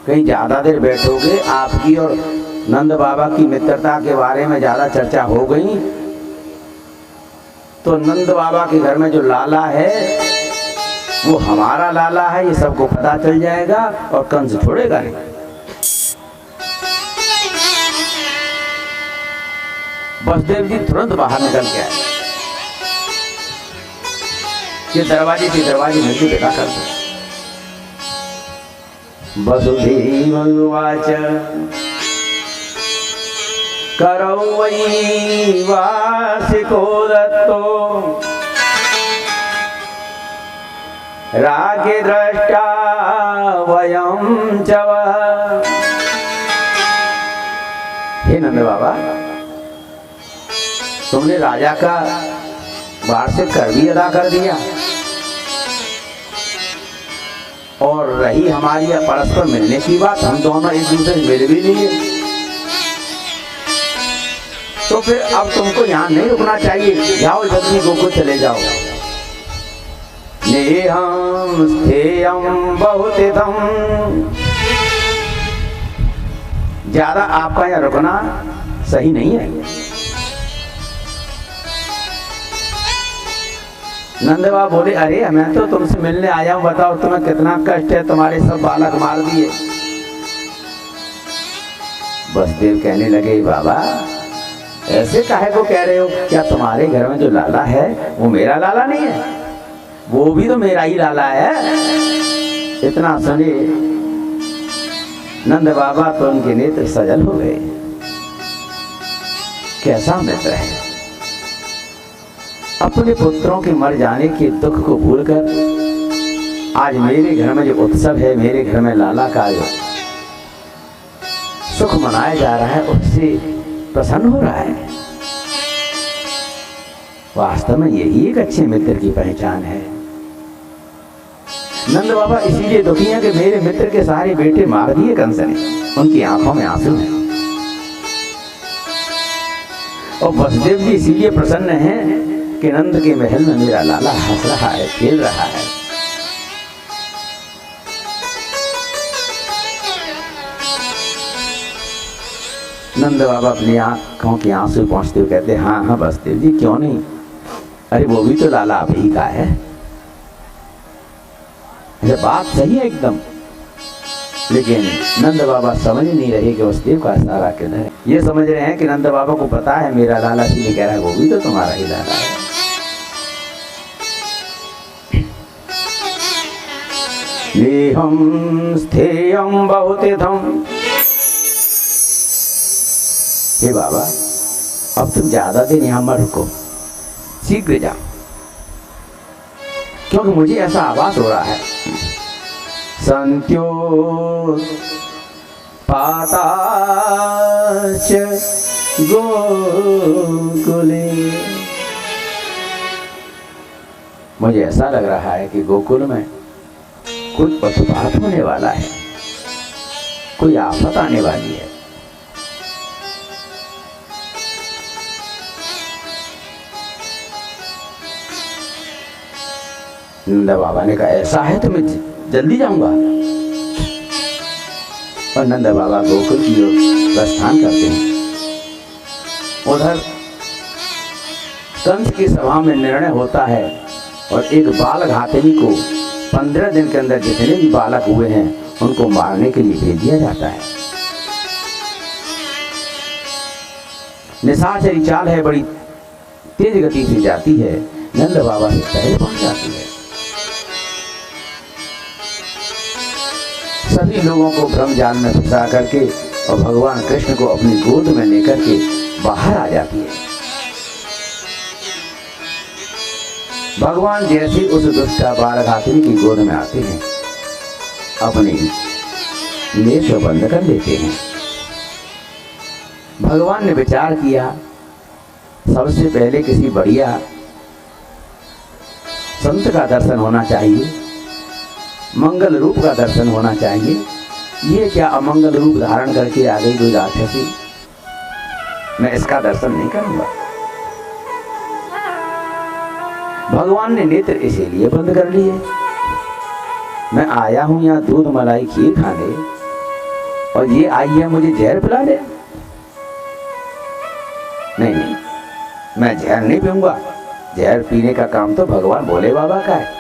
कहीं ज्यादा देर बैठोगे, आपकी और नंद बाबा की मित्रता के बारे में ज्यादा चर्चा हो गई तो नंद बाबा के घर में जो लाला है वो हमारा लाला है, ये सबको पता चल जाएगा और कंस छोड़ेगा नहीं। बसदेव जी तुरंत बाहर निकल के आए कि दरवाजे से दरवाजे मिलकर देखा कर दो। वसुदेववाच करौ वै वार्षिको दत्तो राज्ञ द्रष्टा वयं च वः। हे नंद बाबा, तुमने राजा का वार्षिक कर भी अदा कर दिया और रही हमारी परस्पर मिलने की बात, हम दोनों एक दूसरे से मिल भी लिए, तो फिर अब तुमको यहाँ नहीं रुकना चाहिए, जाओ जल्दी गोकुल चले जाओ। नेहं स्थेयं बहुतिथं, ज्यादा आपका यहाँ रुकना सही नहीं है। नंद बाबा बोले अरे मैं तो तुमसे मिलने आया हूं, बताओ तुम्हें कितना कष्ट है, तुम्हारे सब बालक मार दिए। बसदेव कहने लगे बाबा ऐसे काहे को कह रहे हो, क्या तुम्हारे घर में जो लाला है वो मेरा लाला नहीं है? वो भी तो मेरा ही लाला है। इतना सुने नंद बाबा तो उनके नेत्र सजल हो गए। कैसा मित्र है, अपने पुत्रों के मर जाने के दुख को भूलकर आज मेरे घर में जो उत्सव है, मेरे घर में लाला का जो सुख मनाया जा रहा है उससे प्रसन्न हो रहा है। वास्तव में यही एक अच्छे मित्र की पहचान है। नंद बाबा इसीलिए दुखी हैं कि मेरे मित्र के सारे बेटे मार दिए कंस ने, उनकी आंखों में आंसू हैं। और वसुदेव जी इसीलिए प्रसन्न हैं कि नंद के महल में मेरा लाला हंस रहा है, खेल रहा है। नंद बाबा अपनी आंखों की आंसू पहुंचते हुए कहते हाँ हाँ वसुदेव जी क्यों नहीं, अरे वो भी तो लाला आप ही का है। ये बात सही है एकदम, लेकिन नंद बाबा समझ नहीं रहे कि वसुदेव का इशारा किधर है। ये समझ रहे हैं कि नंद बाबा को पता है मेरा लाला, इसलिए कह रहा है वो भी तो तुम्हारा ही लाला है। नेहं स्थेयं बहुतिथं, हे बाबा अब तुम ज्यादा दिन यहाँ मत रुको, शीघ्र जाओ, क्योंकि मुझे ऐसा आभास हो रहा है संत्यो पाताच गोकुले, मुझे ऐसा लग रहा है कि गोकुल में कुछ उत्पात होने वाला है, कोई आफत आने वाली है। नंद बाबा ने कहा ऐसा है तो मैं जल्दी जाऊंगा। और नंद बाबा गोकुल की ओर प्रस्थान करते हैं। उधर कंस की सभा में निर्णय होता है और एक बाल घातनी को 15 दिन के अंदर जितने भी बालक हुए हैं उनको मारने के लिए भेज दिया जाता है। निशाचरी चाल है, बड़ी तेज गति से जाती है, नंद बाबा से पहले पहुंच जाती है। सभी लोगों को भ्रम जाल में फंसा करके और भगवान कृष्ण को अपनी गोद में लेकर के बाहर आ जाती है। भगवान जैसे उस दुष्टा बालघातिनी की गोद में आते हैं, अपने नेत्र बंद कर लेते हैं। भगवान ने विचार किया सबसे पहले किसी बढ़िया संत का दर्शन होना चाहिए, मंगल रूप का दर्शन होना चाहिए। ये क्या अमंगल रूप धारण करके आ गई कोई राक्षसी, मैं इसका दर्शन नहीं करूंगा। भगवान ने नेत्र इसीलिए बंद कर लिए, मैं आया हूं यहाँ दूध मलाई खीर खाने, और ये आई है मुझे जहर पिला दे। नहीं नहीं, मैं जहर नहीं पीऊंगा। जहर पीने का काम तो भगवान भोले बाबा का है।